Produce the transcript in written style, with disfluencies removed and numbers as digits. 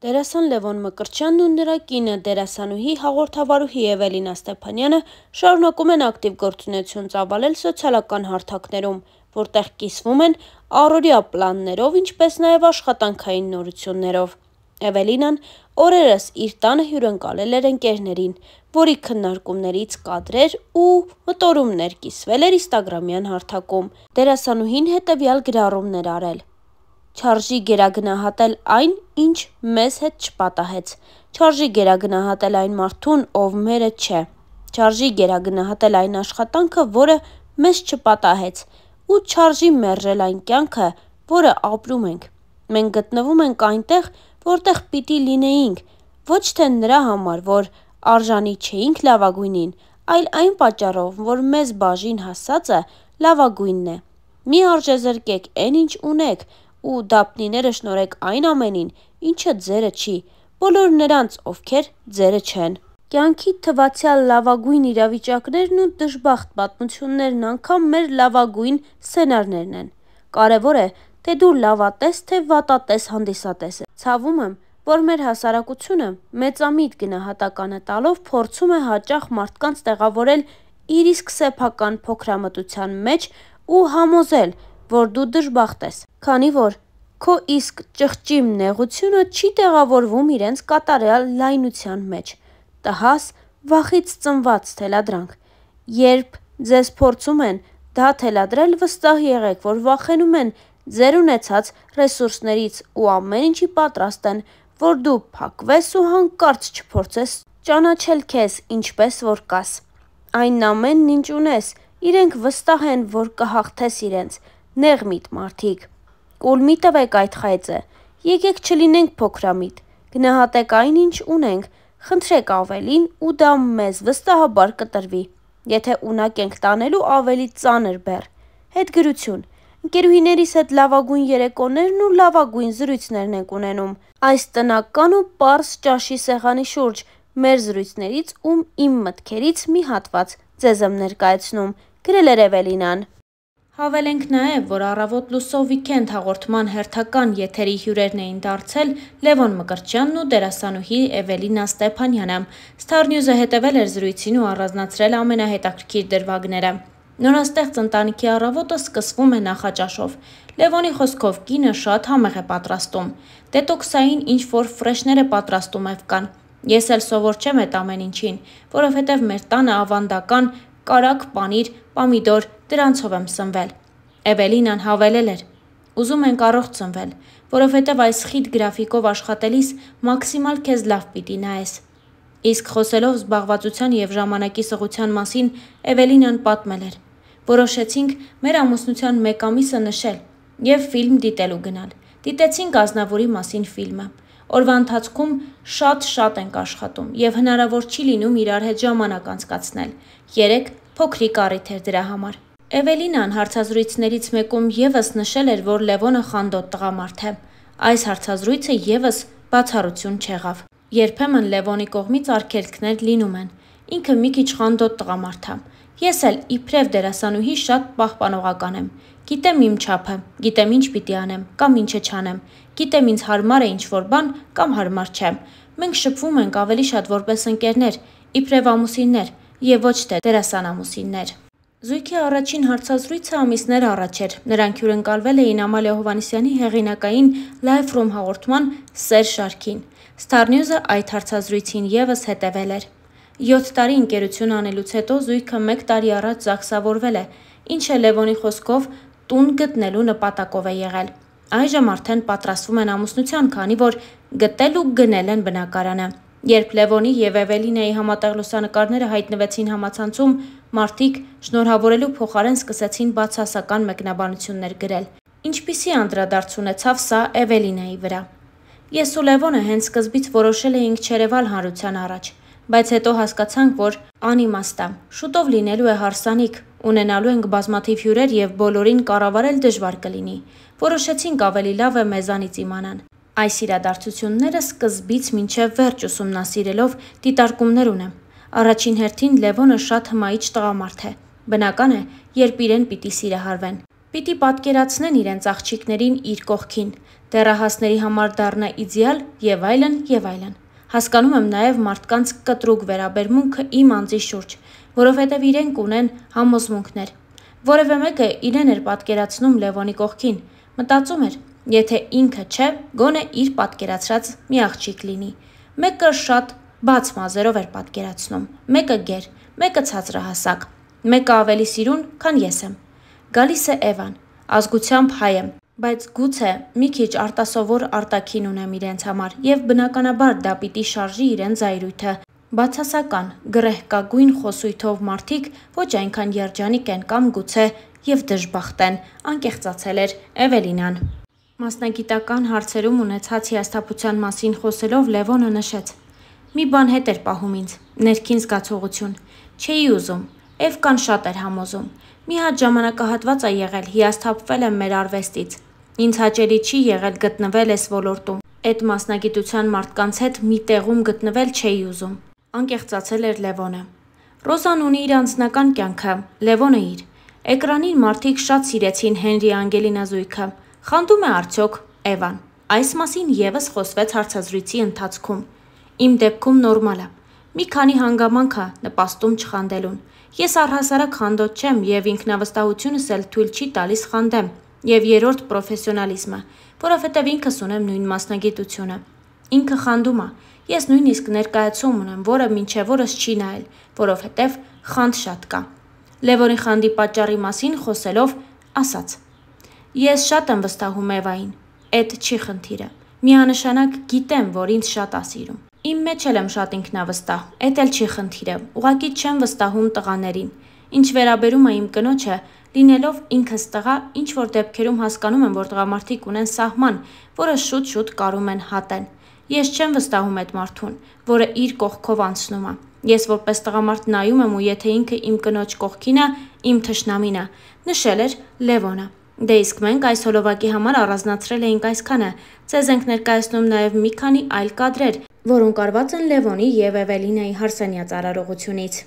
Դերասան Լևոն Մկրտչյանն ու նրա կինը դերասանուհի հաղորդավարուհի Էվելինա Ստեփանյանը շարունակում են ակտիվ գործունեություն ծավալել սոցիալական հարթակներում, որտեղ կիսվում են առօրյա պլաններով, ինչպես նաև աշխատանքային նորություններով։ Էվելինան օրերս իր տանը հյուրընկալել էր ընկերներին, որի քննարկումներից կադրեր ու մտորումներ կիսվել էր ինստագրամյան հարթակում։ Դերասանուհին հետևյալ գրառումներ արել. «Չարժի գերագնահատել այն, ինչ մեզ հետ չպատահեց, չարժի գերագնահատել այն մարդուն, ով մերը չէ, չարժի գերագնահատել այն աշխատանքը, որը մեզ չպատահեց, ու չարժի մերժել այն կյանքը, որը ապրում ենք։ Մենք գտնվում ենք այնտեղ, որտեղ պիտի լինեինք, ոչ թե նրա համար, որ արժանի չէինք լավագույնին, այլ այն պատճառով, որ մեզ բաժին հասածը լավագույնն է։ Մի արժեզրկեք այն, ինչ ունեք, ու դափնիները շնորհեք այն ամենին, ինչը ձերը չի, բոլոր նրանց, ովքեր ձերը չեն։ Կյանքի թվացյալ լավագույն իրավիճակներն ու դժբախտ պատմություններն անգամ մեր լավագույն սցենարներն են։ Կարևոր է, թե դու լավատես, թե վատատես հանդիսատես ես։ Ցավում եմ, որ մեր հասարակությունը մեծամիտ գնահատականը տալով փորձում է հաճախ մարդկանց տեղավորել իր իսկ սեփական փոքրամտության մեջ ու համոզել, որ դու դժբախտ ես, քանի որ քո իսկ ճղճիմ նեղությունը չի տեղավորվում իրենց կատարյալ լայնության մեջ։ Տհաս, վախից ծնված թելադրանք։ Երբ ձեզ փորձում են դա թելադրել, վստահ եղեք, որ վախենում են ձեր ունեցած ռեսուրսներից ու ամեն ինչի պատրաստ են, որ դու փակվես ու հանկարծ չփորձես ճանաչել քեզ ինչպես որ կաս։ Այն ամենն ինչ ունես, իրենք վստահ են, որ կհաղթես իրենց։ Նեղմիտ մարդիկ։ Կուլ մի տվեք այդ խայծը, եկեք չլինենք փոքրամիտ, գնահատեք այն, ինչ ունենք, խնդրեք ավելին ու դա մեզ վստահաբար կտրվի, եթե ունակ ենք տանելու ավելի ծանր բեռ։ Հետգրություն։ Ընկերուհիներիս հետ լավագույն երեկոներն ու լավագույն զրույցներն ենք ունենում այս տնական ու պարզ ճաշի սեղանի շուրջ, մեր զրույցներից ու իմ մտքերից մի հատված ձեզ եմ ներկայացնում, գրել էր Էվելինան։ Հավելենք նաև, որ «Առավոտ լուսով վիկենդ» հաղորդման հերթական եթերի հյուրերն էին դարձել Լևոն Մկրտչյանն ու դերասանուհի Էվելինա Ստեփանյանը։ Star News-ը հետևել էր զրույցին ու առանձնացրել ամենահետաքրքիր դրվագները։ Նորաստեղծ ընտանիքի առավոտը սկսվում է նախաճաշով։ Լևոնի խոսքով կինը շատ համեղ է պատրաստում։ Դետոքսային ինչ-որ ֆրեշներ է պատրաստում Էվկան։ Ես էլ սովոր չեմ այդ ամեն ինչին, որովհետև մեր տանը ավանդական կարագ պանիր, պամիդոր, դրանցով եմ սնվել։ Էվելինան հավելել էր. Ուզում ենք առողջ սնվել, որովհետև այս խիտ գրաֆիկով աշխատելիս մաքսիմալ քեզ լավ պիտի նայես։ Իսկ խոսելով զբաղվածության և ժամանակի սղության մասին, Էվելինան պատմել էր. Որոշեցինք մեր ամուսնության 1 ամիսը նշել և ֆիլմ դիտելու գնալ։ Դիտեցինք Ազնավուրի մասին ֆիլմը։ Օրվա ընթացքում շատ ենք աշխատում և հնարավոր չի լինում իրար հետ ժամանակ անցկացնել։ 3 փոքրիկ առիթ էր դրա համար։ Էվելինան հարցազրույցներից մեկում ևս նշել էր, որ Լևոնը խանդոտ տղամարդ է։ Այս հարցազրույցը ևս բացառություն չեղավ։ Երբեմն Լևոնի կողմից արգելքներ լինում են։ Ինքը մի քիչ խանդոտ տղամարդ է։ Ես էլ իբրև դերասանուհի շատ պահպանողական եմ։ Գիտեմ իմ չափը, գիտեմ ինչ պիտի անեմ կամ ինչը չանեմ։ Գիտեմ ինձ հարմար է ինչ-որ բան կամ հարմար չէ։ Մենք շփվում ենք ավելի շատ որպես ընկերներ, իբրև ամուսիններ և ոչ թե դերասանամուսիններ։ Զույգի առաջին հարցազրույցը ամիսներ առաջ էր։ Նրանք հյուրընկալվել էին Ամալիա Հովհաննիսյանի հեղինակային Live From հաղորդման Սեր շարքին։ Star News-ը այդ հարցազրույցին ևս հետևել էր։ 7 տարի ընկերություն անելուց հետո զույգը 1 տարի առաջ ԶԱԳՍավորվել է, ինչը Լևոնի խոսքով տուն գտնելու նպատակով է եղել։ Այժմ արդեն պատրաստվում են ամուսնության, քանի որ գտել ու գնել են բնակարանը։ Երբ Լևոնի և Էվելինայի համատեղ լուսանկարները հայտնվեցին համացանցում, մարդիկ շնորհավորելու փոխարեն սկսեցին բացասական մեկնաբանություններ գրել։ Ինչպիսի անդրադարձ ունեցավ սա Էվելինայի վրա։ Ես ու Լևոնը հենց սկզբից որոշել էինք չերևալ հանրության առաջ, բայց հետո հասկացանք, որ անիմաստ է։ Շուտով լինելու է հարսանիք, ունենալու ենք բազմաթիվ հյուրեր և բոլորին կառավարել դժվար կլինի։ Որոշեցինք ավելի լավ է մեզանից իմանան։ Այս իրադարձությունները սկզբից մինչև վերջ ուսումնասիրելով դիտարկումներ ունեմ։ Առաջին հերթին Լևոնը շատ հմայիչ տղամարդ է։ Բնական է, երբ իրեն պիտի սիրահարվեն։ Պիտի պատկերացնեն իրենց աղջիկներին իր կողքին, դեռահասների համար դառնա իդեալ եւ այլն եւ այլն։ Հասկանում եմ նաեւ մարդկանց կտրուկ վերաբերմունքը իմ անձի շուրջ, որովհետեւ իրենք ունեն համոզմունքներ։ Որևէ մեկը իրեն էր պատկերացնում Լևոնի կողքին, մտածում էր, եթե ինքը չէ, գոնե իր պատկերացրած մի աղջիկ լինի։ Մեկը շատ բաց մազերով էր պատկերացնում, մեկը գեր, մեկը ցածրահասակ, մեկը ավելի սիրուն, քան ես եմ։ Գալիս է Էվան, ազգությամբ հայ եմ, բայց գուցե մի քիչ արտասովոր արտաքին ունեմ իրենց համար եւ բնականաբար դա պիտի շարժի իրեն զայրույթը։ Բացասական, գրեհկագույն խոսույթով մարդիկ ոչ այնքան երջանիկ են կամ գուցե եւ դժբախտ են, անկեղծացել էր Էվելինան։ Մասնագիտական հարցերում ունեցած հիասթափության մասին խոսելով Լևոնը նշեց. «Մի բան հետ էր պահում ինձ, ներքին զգացողություն, չէի ուզում, Էվկան շատ էր համոզում, մի հատ ժամանակահատված ա եղել, հիասթափվել եմ մեր արվեստից, ինձ հաճելի չի եղել գտնվել էս ոլորտում, էդ մասնագիտության մարդկանց հետ մի տեղում գտնվել չէի ուզում», անկեղծացել էր Լևոնը։ Ռոզան ունի իր անձնական կյանքը, Լևոնը իր։ Էկրանին մարդիկ շատ սիրեցին Հենրի Անգելինազույգը։ Խանդում է արդյոք Էվան։ Այս մասին եւս խոսվեց հարցազրույցի ընթացքում։ Իմ դեպքում նորմալ է։ Մի քանի հանգամանք ա նպաստում չխանդելուն։ Ես առհասարակ խանդոտ չեմ եւ ինքնավստահությունս էլ թույլ չի տալիս խանդեմ։ Եվ երրորդ պրոֆեսիոնալիզմը, որովհետեւ ինքս ունեմ նույն մասնագիտությունը։ Ինքը խանդում է։ Ես նույնիսկ ներկայացում ունեմ, որը մինչև օրս չի նայել, որովհետեւ խանդ շատ կա։ Լևոնի խանդի պատճառի մասին խոսելով ասաց. Ես շատ եմ վստահում Էվային, էդ չի խնդիրը, միանշանակ գիտեմ, որ ինձ շատ ա սիրում։ Իմ մեջ էլ եմ շատ ինքնավստահ, էդ էլ չի խնդիրը, ուղղակի չեմ վստահում տղաներին։ Ինչ վերաբերում է իմ կնոջը, լինելով ինքս տղա, ինչ որ դեպքերում հասկանում եմ, որ տղամարդիկ ունեն սահման, որը շուտ կարում են հատեն։ Ես չեմ վստահում այդ մարդուն, որը իր կողքով անցնում է։ Ես որպես տղամարդ նայում եմ ու եթե ինքը իմ կնոջ կողքին է, իմ թշնամին է, նշել էր Լևոնը։ Դե իսկ մենք այս հոլովակի համար առանձնացրել էինք այսքանը, ձեզ ենք ներկայացնում նաև մի քանի այլ կադրեր, որոնք արված են Լևոնի եւ Էվելինայի հարսանյաց արարողությունից։